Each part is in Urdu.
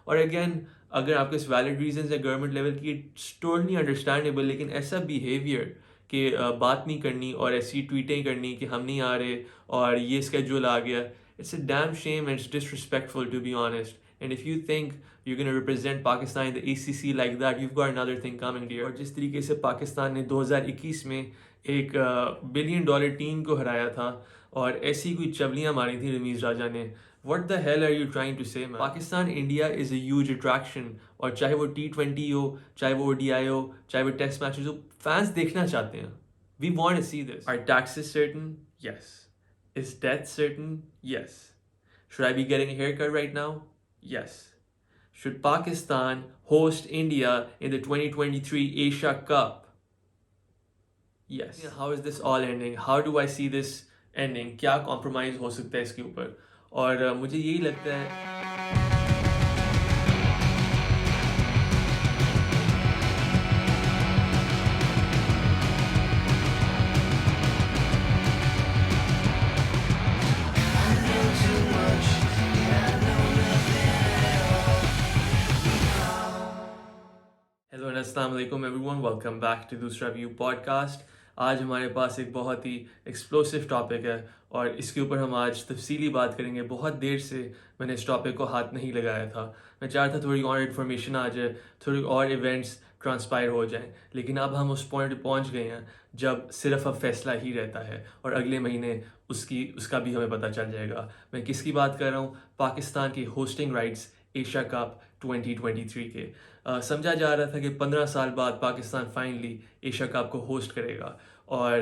اور اگین اگر آپ کے ویلڈ ریزنز ہے گورنمنٹ لیول کی اٹس ٹوٹلی انڈرسٹینڈیبل، لیکن ایسا بیہیویئر کہ بات نہیں کرنی اور ایسی ٹویٹیں کرنی کہ ہم نہیں آ رہے اور یہ اسکیجول آ گیا، it's a damn shame and it's disrespectful to be honest. And if you think you're going to represent Pakistan in the ACC like that, you've got another thing coming dear. اور جس طریقے سے پاکستان نے 2021 میں ایک $1 بلین ٹیم کو ہرایا تھا اور ایسی کوئی چولیاں ماری تھیں رمیز راجہ نے. What the hell are you trying to say, man? Pakistan India is a huge attraction, اور چاہے وہ T20 ہو، چاہے وہ ODI ہو، چاہے وہ ٹیسٹ میچز ہو، فینس دیکھنا چاہتے ہیں. We want to see this. Are taxes certain? Yes. Is death certain? Yes. Should I be getting a haircut right now? Yes. Should Pakistan host India in the 2023 Asia Cup? Yes. Yeah, how is this all ending? How do I see this ending? کیا compromise ہو سکتا ہے اس کے اوپر؟ اور مجھے یہی لگتا ہے السلام علیکم everyone, welcome back to دوسرا ویو پوڈ کاسٹ. آج ہمارے پاس ایک بہت ہی ایکسپلوسو ٹاپک ہے اور اس کے اوپر ہم آج تفصیلی بات کریں گے. بہت دیر سے میں نے اس ٹاپک کو ہاتھ نہیں لگایا تھا. میں چاہتا تھوڑی اور انفارمیشن آ جائے، تھوڑی اور ایونٹس ٹرانسپائر ہو جائیں، لیکن اب ہم اس پوائنٹ پہ پہنچ گئے ہیں جب صرف اب فیصلہ ہی رہتا ہے اور اگلے مہینے اس کا بھی ہمیں پتہ چل جائے گا. میں کس کی بات کر رہا ہوں؟ پاکستان کی ہوسٹنگ رائٹس ایشیا کپ 2023 کے. سمجھا جا رہا تھا کہ 15 سال بعد پاکستان فائنلی ایشیا کپ کو ہوسٹ کرے گا، اور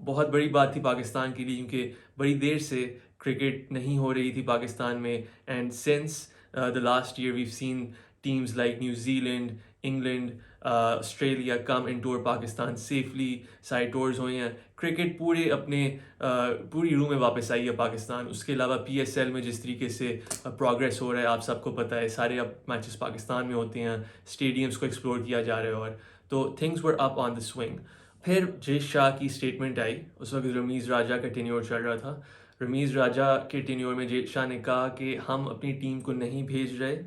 بہت بڑی بات تھی پاکستان کے لیے، کیونکہ بڑی دیر سے کرکٹ نہیں ہو رہی تھی پاکستان میں. And since the last year we've seen teams like New Zealand, England, Australia come and tour Pakistan safely. Side tours ہوئے ہیں، کرکٹ پوری رو میں واپس آئی ہے پاکستان. اس کے علاوہ PSL میں جس طریقے سے پروگریس ہو رہا ہے آپ سب کو پتہ ہے، سارے اب میچز پاکستان میں ہوتے ہیں، اسٹیڈیمس کو ایکسپلور کیا جا رہا ہے، اور تو things were up on the swing. پھر جے شاہ کی اسٹیٹمنٹ آئی. اس وقت رمیز راجہ کا ٹینیور چل رہا تھا. رمیز راجہ کے ٹینیور میں جے شاہ نے کہا کہ ہم اپنی ٹیم کو نہیں بھیج رہے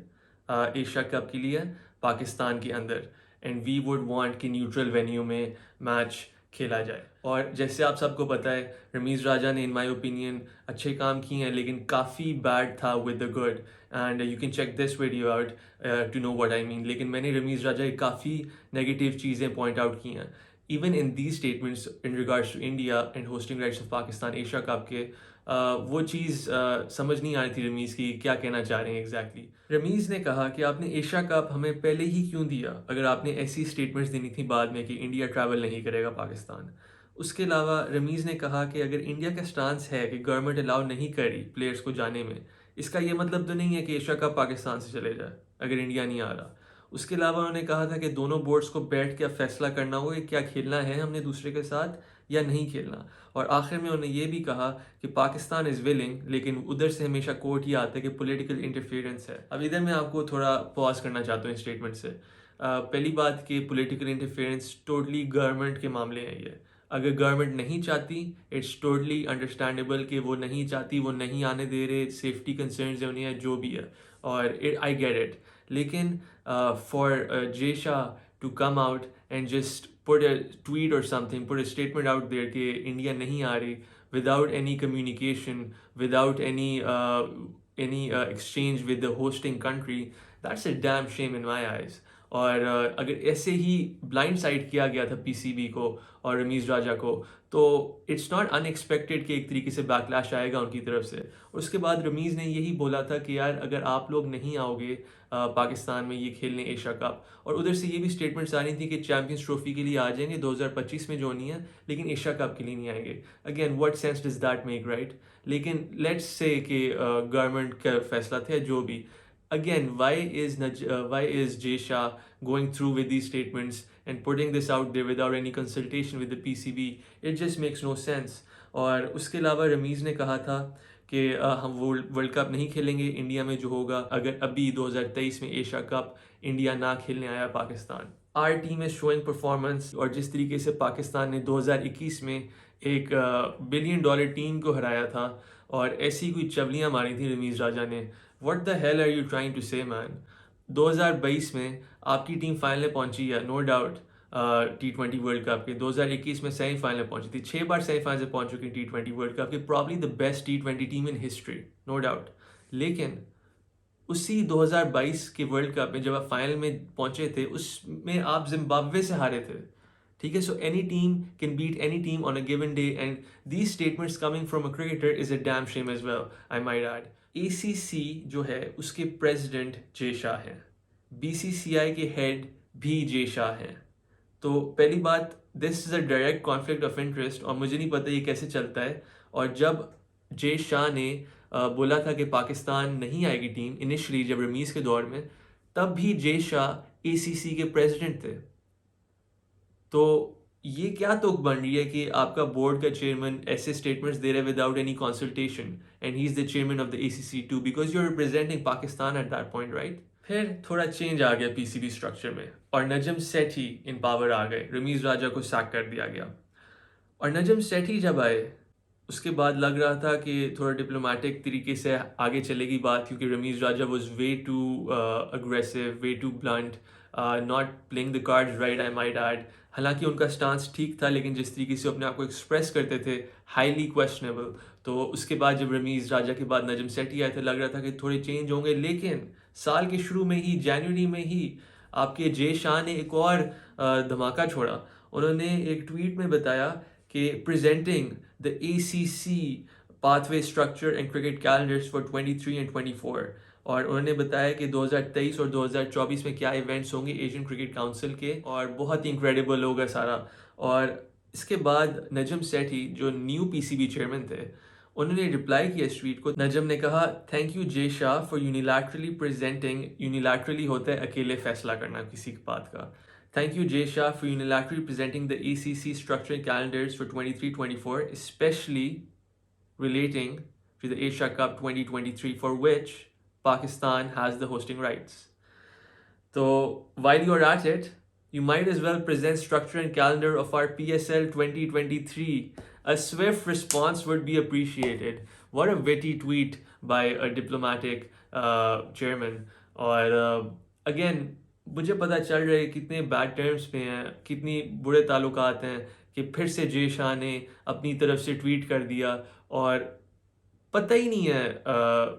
ایشیا کپ کے لیے پاکستان کے اندر، اینڈ وی وڈ وانٹ کہ نیوٹرل وینیو میں میچ کھیلا جائے. اور جیسے آپ سب کو پتہ ہے رمیز راجہ نے ان مائی اوپینین اچھے کام کیے ہیں، لیکن کافی بیڈ تھا with the good, and you can check this video out to know what I mean. لیکن میں نے رمیز راجہ کی کافی نیگیٹو چیزیں پوائنٹ آؤٹ کی ہیں even in these statements in regards to India and hosting rights of Pakistan Asia cup کے. وہ چیز سمجھ نہیں آ رہی تھی رمیز کی کیا کہنا چاہ رہے ہیں ایگزیکٹلی. رمیز نے کہا کہ آپ نے ایشیا کپ ہمیں پہلے ہی کیوں دیا اگر آپ نے ایسی اسٹیٹمنٹس دینی تھی بعد میں کہ انڈیا ٹریول نہیں کرے گا پاکستان. اس کے علاوہ رمیز نے کہا کہ اگر انڈیا کا سٹانس ہے کہ گورنمنٹ الاؤ نہیں کری پلیئرس کو جانے میں، اس کا یہ مطلب تو نہیں ہے کہ ایشیا کپ پاکستان سے چلے جائے اگر انڈیا نہیں آ رہا. اس کے علاوہ انہوں نے کہا تھا کہ دونوں بورڈز کو بیٹھ کے اب فیصلہ کرنا ہوگا کہ کیا کھیلنا ہے ہم نے دوسرے کے ساتھ یا نہیں کھیلنا. اور آخر میں انہوں نے یہ بھی کہا کہ پاکستان از ولنگ، لیکن ادھر سے ہمیشہ کوٹ یہ آتا ہے کہ پولیٹیکل انٹرفیئرنس ہے. اب ادھر میں آپ کو تھوڑا پاز کرنا چاہتا ہوں اسٹیٹمنٹ سے. پہلی بات کہ پولیٹیکل انٹرفیئرنس ٹوٹلی گورنمنٹ کے معاملے ہیں. یہ اگر گورنمنٹ نہیں چاہتی اٹس ٹوٹلی انڈرسٹینڈیبل کہ وہ نہیں چاہتی، وہ نہیں آنے دے رہے، سیفٹی کنسرنز ہیں انہیں، جو بھی ہے، اور آئی گیٹ اٹ. لیکن for Jay Shah to come out and just put a tweet or something, put a statement out there کہ انڈیا نہیں آ رہی without any communication, without any exchange with the hosting country, that's a damn shame in my eyes. اور اگر ایسے ہی بلائنڈ سائڈ کیا گیا تھا PCB کو اور رمیز راجہ کو، تو اٹس ناٹ ان ایکسپیکٹڈ کہ ایک طریقے سے بیک لیش آئے گا ان کی طرف سے. اور اس کے بعد رمیز نے یہی بولا تھا کہ یار اگر آپ لوگ نہیں آؤ گے پاکستان میں یہ کھیلنے ایشیا کپ، اور ادھر سے یہ بھی اسٹیٹمنٹس آ رہی تھی کہ چیمپئنس ٹرافی کے لیے آ جائیں گے 2025 میں جو نہیں ہے، لیکن ایشیا کپ کے لیے نہیں آئیں گے. Again what sense does that make right? لیکن لیٹس سے کہ گورنمنٹ کا فیصلہ تھا جو بھی. Again, why is Jay Shah going through with these statements and putting this out there without any consultation with the PCB? It just makes no sense. اور اس کے علاوہ رمیز نے کہا تھا کہ ہم ورلڈ کپ نہیں کھیلیں گے انڈیا میں جو ہوگا اگر ابھی 2023 میں ایشیا کپ انڈیا نہ کھیلنے آیا Pakistan. Our team is showing performance. اور جس طریقے سے پاکستان نے 2021 میں ایک $1 بلین ٹیم کو ہرایا تھا اور ایسی کوئی چولیاں ماری تھیں رمیز راجہ نے. What the hell are you trying to say, man? 2022 میں آپ کی ٹیم فائنل پہنچی ہے، no doubt, T20 world cup کے. 2021 میں سیمی فائنل پہنچی تھی، 6 بار سیمی فائنل پہنچ چکی T20 ورلڈ کپ کی، probably the best T20 team in history, no doubt. لیکن اسی 2022 کے ورلڈ کپ میں جب آپ فائنل میں پہنچے تھے، اس میں آپ زمبابوے سے ہارے تھے. ٹھیک ہے، so any team can beat any team on a given day, and these statements coming from a cricketer is a damn shame as well, I might add. ACC جو ہے اس کے پریزیڈنٹ جے شاہ ہیں، BCCI کے ہیڈ بھی جے شاہ ہیں. تو پہلی بات، this is a direct conflict of interest, اور مجھے نہیں پتہ یہ کیسے چلتا ہے. اور جب جے شاہ نے بولا تھا کہ پاکستان نہیں آئے گی ٹیم انیشلی، جب رمیز کے دور میں، تب بھی جے شاہ ACC کے پریزیڈنٹ تھے. تو یہ کیا توق بن رہی ہے کہ آپ کا بورڈ کا چیئرمین ایسے اسٹیٹمنٹس دے رہے without any consultation, and he is the chairman of the ACC too, because you are representing Pakistan at that point, right? پھر تھوڑا چینج آ گیا PCB اسٹرکچر میں، اور نجم سیٹھی ان پاور آ گئے، رمیز راجہ کو سیک کر دیا گیا. اور نجم سیٹھی جب آئے، اس کے بعد لگ رہا تھا کہ تھوڑا ڈپلومیٹک طریقے سے آگے چلے گی بات، کیونکہ Ramiz Raja was way too aggressive, way too blunt, not playing the cards right, I might add. حالانکہ ان کا اسٹانس ٹھیک تھا، لیکن جس طریقے سے اپنے آپ کو ایکسپریس کرتے تھے، ہائیلی کویشچنیبل. تو اس کے بعد جب رمیز راجہ کے بعد نجم سیٹھی آئے تھے، لگ رہا تھا کہ تھوڑے چینج ہوں گے. لیکن سال کے شروع میں ہی، جنوری میں ہی، آپ کے جے شاہ نے ایک اور دھماکہ چھوڑا. انہوں نے ایک ٹویٹ میں بتایا کہ presenting the ACC pathway structure and cricket calendars for 23 and 24. اور انہوں نے بتایا کہ 2023 اور 2024 میں کیا ایونٹس ہوں گے ایشین کرکٹ کاؤنسل کے، اور بہت ہی انکریڈیبل ہوگا سارا. اور اس کے بعد نجم سیٹھی جو نیو PCB چیئرمین تھے، انہوں نے رپلائی کیا اس ٹویٹ کو. نجم نے کہا، thank you J Shah for unilaterally presenting, unilaterally ہوتا ہے اکیلے فیصلہ کرنا کسی بات کا. Thank you, Jay Shah, for unilaterally presenting the ACC structure and calendars for 23-24, especially relating to the Asia Cup 2023, for which Pakistan has the hosting rights. So, while you're at it, you might as well present structure and calendar of our PSL 2023. A swift response would be appreciated. What a witty tweet by a diplomatic chairman. Or again, مجھے پتہ چل رہا ہے کتنے بیڈ ٹرمز پہ ہیں، کتنی برے تعلقات ہیں، کہ پھر سے جے شاہ نے اپنی طرف سے ٹویٹ کر دیا، اور پتہ ہی نہیں ہے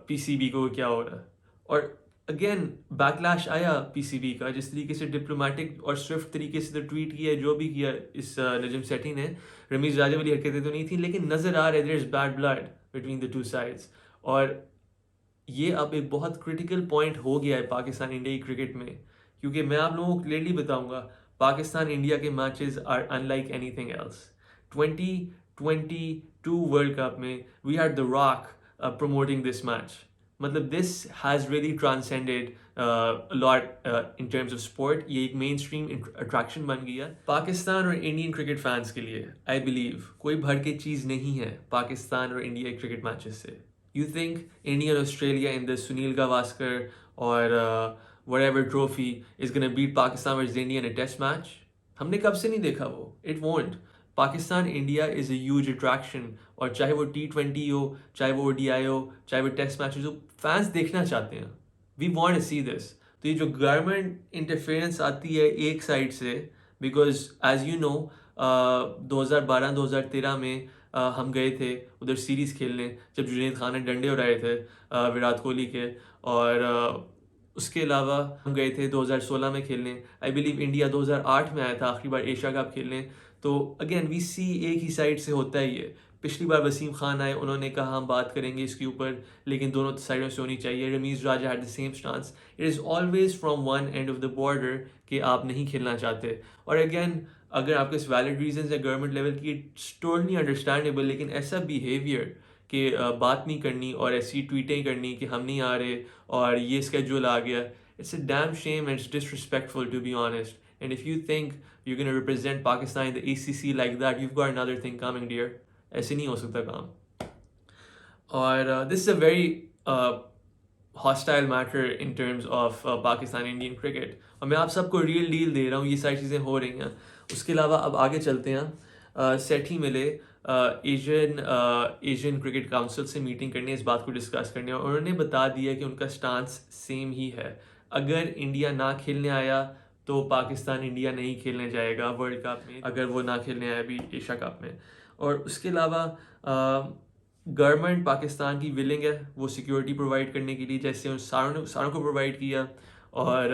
PCB کو کیا ہو رہا ہے. اور اگین بیک لیش آیا PCB کا، جس طریقے سے ڈپلومیٹک اور سوئفٹ طریقے سے ٹویٹ کیا، جو بھی کیا اس نجم سیٹھی نے. رمیز راجہ والی حرکتیں تو نہیں تھیں، لیکن نظر آ رہا ہے there is bad blood between the two sides. اور یہ اب ایک بہت کریٹیکل پوائنٹ ہو گیا ہے پاکستان انڈیا کی کرکٹ میں، کیونکہ میں آپ لوگوں کو کلیئرلی بتاؤں گا، پاکستان انڈیا کے matches are in like any thing else. 2022 world cup میں we had the rock promoting this match. مطلب this has really ٹرانسینڈیڈ lot in terms of sport. یہ ایک مین اسٹریم اٹریکشن بن گیا پاکستان اور انڈین کرکٹ فینس کے لیے. آئی بلیو کوئی بھر کے چیز نہیں ہے پاکستان اور انڈیا کرکٹ میچز سے. یو تھنک انڈیا اور آسٹریلیا ان دا سنیل گواسکر اور whatever trophy is going to beat Pakistan versus India in a test match? ہم نے کب سے نہیں دیکھا وہ. It won't. Pakistan India is a huge attraction, اور چاہے وہ T20 ہو، چاہے وہ ODI ہو، چاہے وہ ٹیسٹ میچز ہو، فینس دیکھنا چاہتے ہیں. We want to see this. تو یہ جو گورنمنٹ انٹرفیئرنس آتی ہے ایک سائڈ سے، بیکاز ایز یو نو 2012-2013 میں ہم گئے تھے ادھر سیریز کھیلنے، جب جنید خان نے ڈنڈے اڑائے تھے وراٹ کوہلی کے. اور اس کے علاوہ ہم گئے تھے 2016 میں کھیلنے. آئی بلیو انڈیا 2008 میں آیا تھا آخری بار ایشیا کپ کھیلنے. تو اگین وی سی ایک ہی سائڈ سے ہوتا ہے یہ. پچھلی بار وسیم خان آئے، انہوں نے کہا ہم بات کریں گے اس کے اوپر، لیکن دونوں سائڈوں سے ہونی چاہیے. Ramiz Raja had the same stance. It is always from one end of the border کہ آپ نہیں کھیلنا چاہتے. اور اگین اگر آپ کے ویلڈ ریزنز ہے گورنمنٹ لیول کی، اٹس ٹوٹلی انڈرسٹینڈیبل، لیکن ایسا بیہیویئر کہ بات نہیں کرنی اور ایسی ٹویٹیں کرنی کہ ہم نہیں آ رہے اور یہ اسکیجول آ گیا، it's a damn shame and it's disrespectful, to be honest. And if you think you're going to represent Pakistan in the ACC like that, you've got another thing coming, dear. ایسے نہیں ہو سکتا کام. اور this is a very hostile matter in terms of Pakistan Indian cricket. اور میں آپ سب کو ریئل ڈیل دے رہا ہوں، یہ ساری چیزیں ہو رہی ہیں. اس کے علاوہ اب آگے چلتے ہیں. سیٹھی ملے ایشین کرکٹ کاؤنسل سے میٹنگ کرنے، اس بات کو ڈسکس کرنے، اور انہوں نے بتا دیا کہ ان کا سٹانس سیم ہی ہے. اگر انڈیا نہ کھیلنے آیا تو پاکستان انڈیا نہیں کھیلنے جائے گا ورلڈ کپ میں، اگر وہ نہ کھیلنے آیا ابھی ایشیا کپ میں. اور اس کے علاوہ گورنمنٹ پاکستان کی ولنگ ہے وہ سیکیورٹی پرووائڈ کرنے کے لیے، جیسے ان ساروں کو پرووائڈ کیا. اور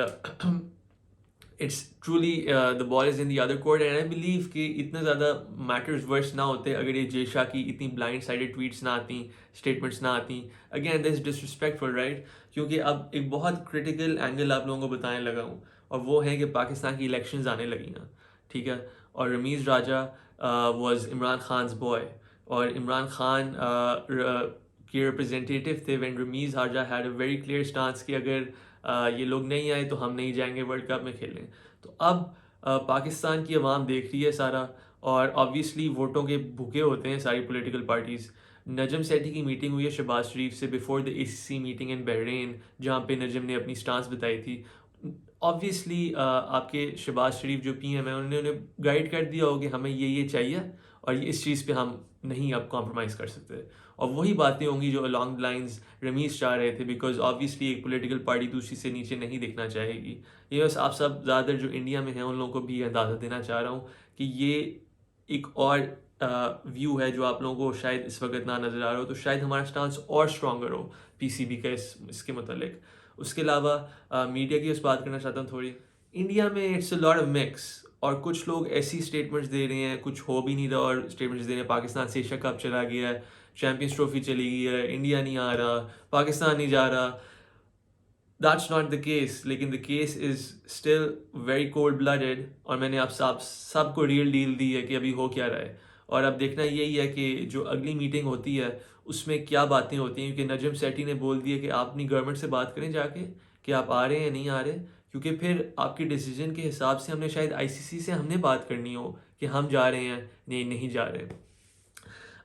it's truly the ball is in the other court, and I believe کہ اتنا زیادہ میٹرز ورس نہ ہوتے اگر یہ جے شاہ کی اتنی بلائنڈ سائڈڈ ٹویٹس نہ آتی، اسٹیٹمنٹس نہ آتی. Again this disrespectful right, کیونکہ اب ایک بہت کرٹیکل اینگل آپ لوگوں کو بتانے لگا ہوں، اور وہ ہے کہ پاکستان کی الیکشنز آنے لگی ہیں، ٹھیک ہے. اور رمیز راجہ واز عمران خانز بوائے، اور عمران خان کے ریپرزینٹیٹیو تھے when Ramiz Raja had a very clear stance کہ اگر یہ لوگ نہیں آئے تو ہم نہیں جائیں گے ورلڈ کپ میں کھیلنے. تو اب پاکستان کی عوام دیکھ رہی ہے سارا، اور آبویسلی ووٹوں کے بھوکے ہوتے ہیں ساری پولیٹیکل پارٹیز. نجم سیٹھی کی میٹنگ ہوئی ہے شہباز شریف سے before the A C C meeting in Bahrain, جہاں پہ نجم نے اپنی اسٹانس بتائی تھی. آبویسلی آپ کے شہباز شریف جو پی ایم ہیں انہوں نے گائیڈ کر دیا ہو کہ ہمیں یہ چاہیے، اور اس چیز پہ ہم نہیں اب کمپرومائز کر سکتے. اور وہی باتیں ہوں گی جو along the lines رمیز چاہ رہے تھے، بیکاز آبویسلی ایک پولیٹیکل پارٹی دوسری سے نیچے نہیں دکھنا چاہے گی. یہ بس آپ سب زیادہ تر جو انڈیا میں ہیں ان لوگوں کو بھی اندازہ دینا چاہ رہا ہوں کہ یہ ایک اور ویو ہے جو آپ لوگوں کو شاید اس وقت نہ نظر آ رہا ہو، تو شاید ہمارا اسٹانس اور stronger who P C be کا اس کے متعلق. اس کے علاوہ میڈیا کی اس بات کرنا چاہتا ہوں تھوڑی. انڈیا میں it's a lot of mix, اور کچھ لوگ ایسی اسٹیٹمنٹس دے رہے ہیں، کچھ ہو بھی نہیں رہا اور اسٹیٹمنٹس دے رہے ہیں پاکستان سے ایشیا کپ چلا گیا ہے، چیمپئنس ٹرافی چلی گئی ہے، انڈیا نہیں آ رہا، پاکستان نہیں جا رہا. دیٹس ناٹ دا کیس، لیکن the case is still very cold blooded, اور میں نے آپ سب کو ریئل ڈیل دی ہے کہ ابھی ہو کیا رہا ہے. اور اب دیکھنا یہی ہے کہ جو اگلی میٹنگ ہوتی ہے اس میں کیا باتیں ہوتی ہیں، کیونکہ نجم سیٹھی نے بول دیا کہ آپ اپنی گورنمنٹ سے بات کریں جا کے کہ آپ آ رہے ہیں یا نہیں آ رہے، کیونکہ پھر آپ کی ڈیسیجن کے حساب سے ہم نے شاید آئی سی سی سے ہم نے بات کرنی ہو کہ ہم جا رہے ہیں نہیں جا رہے.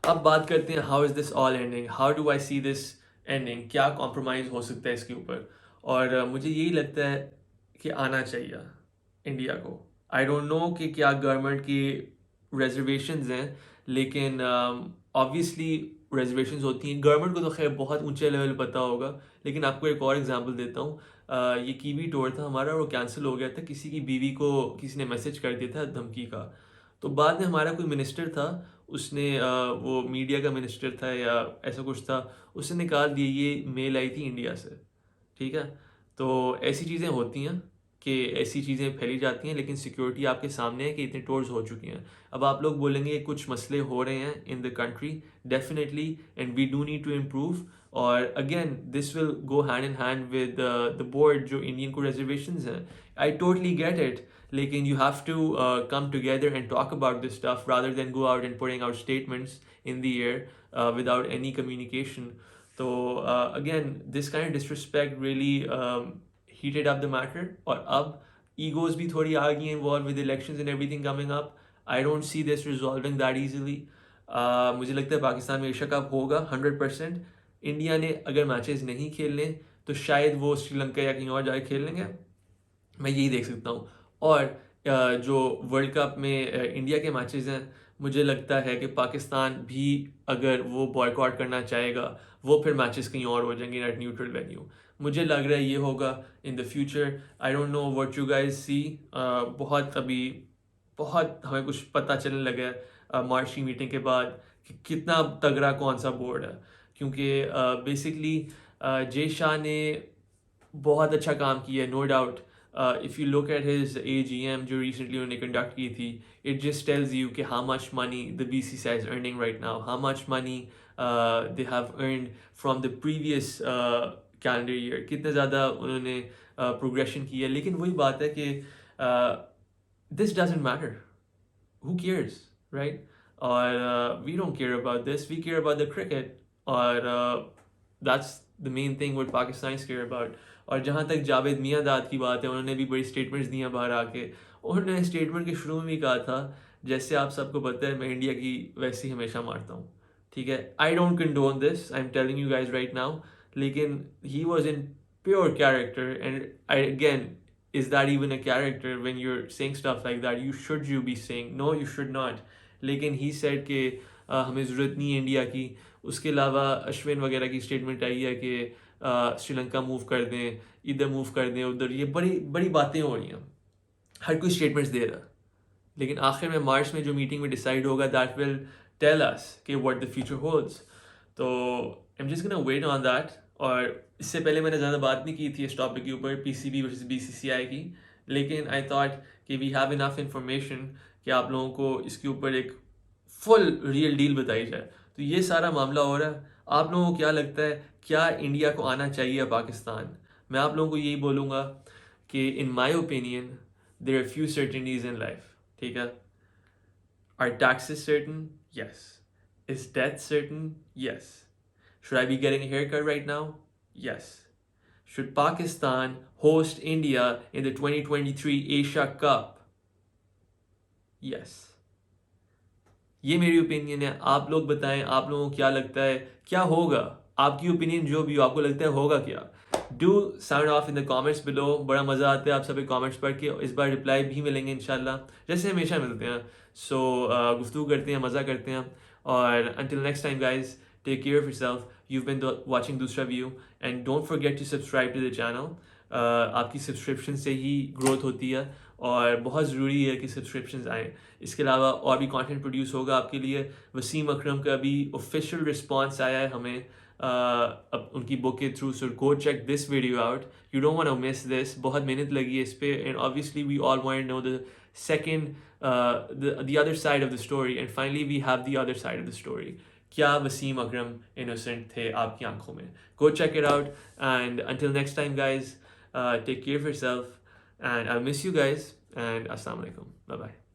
اب بات کرتے ہیں how is this all ending, how do I see this ending, کیا کمپرومائز ہو سکتا ہے اس کے اوپر. اور مجھے یہی لگتا ہے کہ آنا چاہیے انڈیا کو. آئی ڈونٹ نو کہ کیا گورنمنٹ کی ریزرویشنز ہیں، لیکن آبویسلی ریزرویشنز ہوتی ہیں. گورنمنٹ کو تو خیر بہت اونچے لیول پتہ ہوگا، لیکن آپ کو ایک اور ایگزامپل دیتا ہوں. یہ کیوی ٹور تھا ہمارا اور وہ کینسل ہو گیا تھا، کسی کی بیوی کو کسی نے میسج کر دیا تھا دھمکی کا. تو بعد میں ہمارا کوئی منسٹر تھا، اس نے وہ میڈیا کا منسٹر تھا یا ایسا کچھ تھا، اس نے نکال دیا یہ میل آئی تھی انڈیا سے، ٹھیک ہے. تو ایسی چیزیں ہوتی ہیں کہ ایسی چیزیں پھیلی جاتی ہیں، لیکن سیکیورٹی آپ کے سامنے ہے کہ اتنے ٹورز ہو چکی ہیں. اب آپ لوگ بولیں گے کچھ مسئلے ہو رہے ہیں in the country, definitely, and we do need to improve. اور again this will go hand in hand with the board جو انڈین کو ریزرویشنز ہیں. آئی ٹوٹلی گیٹ اٹ، لیکن you have to come together and talk about this stuff rather than go out and putting out statements in the air without any communication. تو again this kind of disrespect really heated up the matter. اور اب ایگوز بھی تھوڑی آ گئی ہیں involved with elections and everything coming up. I don't see this resolving that easily. مجھے لگتا ہے پاکستان میں ایشیا کپ ہوگا 100%. انڈیا نے اگر میچز نہیں کھیلنے تو شاید وہ سری لنکا یا کہیں اور جا کے کھیل لیں گے، میں یہی دیکھ سکتا ہوں. اور جو ورلڈ کپ میں انڈیا کے میچز ہیں، مجھے لگتا ہے کہ پاکستان بھی اگر وہ بوائے کاٹ کرنا چاہے گا وہ پھر میچز کہیں اور ہو جائیں گے ایٹ نیوٹرل وینیو. مجھے لگ رہا ہے یہ ہوگا in the future. I don't know what you guys see. بہت ہمیں کچھ پتہ چلنے لگا ہے مارچ کی میٹنگ کے بعد کہ کتنا تگڑا کون سا بورڈ ہے. کیونکہ بیسکلی جے شاہ نے بہت اچھا کام کیا ہے، no doubt. If you look at his A G M جو ریسنٹلی انہوں نے کنڈکٹ کی تھی، اٹ جسٹ ٹیلز یو کہ how much money the B C C is earning right now, how much money they have earned from the previous calendar year, کتنے زیادہ انہوں نے پروگریشن کی ہے. لیکن وہی بات ہے کہ this doesn't matter, who cares right. اور we don't care about this, we care about the cricket, اور that's the main thing what Pakistan care about. اور جہاں تک جاوید میاں داد کی بات ہے، انہوں نے بھی بڑی اسٹیٹمنٹس دی ہیں باہر آ کے. انہوں نے اسٹیٹمنٹ کے شروع میں بھی کہا تھا جیسے آپ سب کو پتہ ہے میں انڈیا کی ویسے ہی ہمیشہ مارتا ہوں، ٹھیک ہے. I don't condone this, I am telling you guys right now. لیکن he was in pure character, and again is that even a character when you're saying stuff like that? You be saying no, you should not. لیکن he said کہ ہمیں ضرورت نہیں ہے انڈیا کی. اس کے علاوہ اشون وغیرہ کی اسٹیٹمنٹ آئی ہے کہ سری لنکا موو کر دیں, ادھر موو کر دیں, ادھر, یہ بڑی بڑی باتیں ہو رہی ہیں, ہر کوئی اسٹیٹمنٹس دے رہا, لیکن آخر میں مارچ میں جو میٹنگ میں ڈیسائیڈ ہوگا دیٹ ول ٹیل اس کہ واٹ دا فیوچر ہولڈس. تو I am just gonna wait on that. اور اس سے پہلے میں نے زیادہ بات نہیں کی تھی اس ٹاپک کے اوپر, P C B versus B C C I کی, لیکن آئی تھاٹ کہ وی ہیو انف انفارمیشن کہ آپ لوگوں کو اس کے اوپر ایک فل ریئل ڈیل بتائی جائے. تو یہ سارا معاملہ ہو رہا ہے. آپ لوگوں کو کیا لگتا ہے, کیا انڈیا کو آنا چاہیے پاکستان؟ میں آپ لوگوں کو یہی بولوں گا کہ in my opinion there are few certainties in life. ٹھیک ہے, are taxes certain? Yes. Is death certain? Yes. Should I be getting a haircut right now? Yes. Should Pakistan host India in the 2023 Asia cup? Yes. یہ میری اوپینین ہے. آپ لوگ بتائیں آپ لوگوں کو کیا لگتا ہے, کیا ہوگا؟ آپ کی اوپینین جو بھی ہو, آپ کو لگتا ہے ہوگا کیا؟ Do sound off in the comments below. بڑا مزہ آتا ہے آپ سب کامنٹس پڑھ کے. اس بار رپلائی بھی ملیں گے انشاءاللہ, جیسے ہمیشہ ملتے ہیں. سو گفتگو کرتے ہیں, مزہ کرتے ہیں. اور until next time guys, take care of yourself. You been watching دوسرا view and don't forget to subscribe to the channel. آپ کی سبسکرپشن سے ہی گروتھ ہوتی ہے, اور بہت ضروری ہے کہ سبسکرپشنز آئیں. اس کے علاوہ اور بھی کانٹینٹ پروڈیوس ہوگا آپ کے لیے. وسیم اکرم کا بھی آفیشیل رسپانس آیا ہے ہمیں ان کی بک کے through. So go check this video out, you don't want to miss this. بہت محنت لگی ہے اس پہ, and obviously we all want to know the second the other side of the story, and finally we have the other side of the story. کیا وسیم اکرم innocent تھے آپ کی آنکھوں میں؟ Go check it out, and until next time guys, take care of yourself, and I'll miss you guys, and assalamu alaikum, bye bye.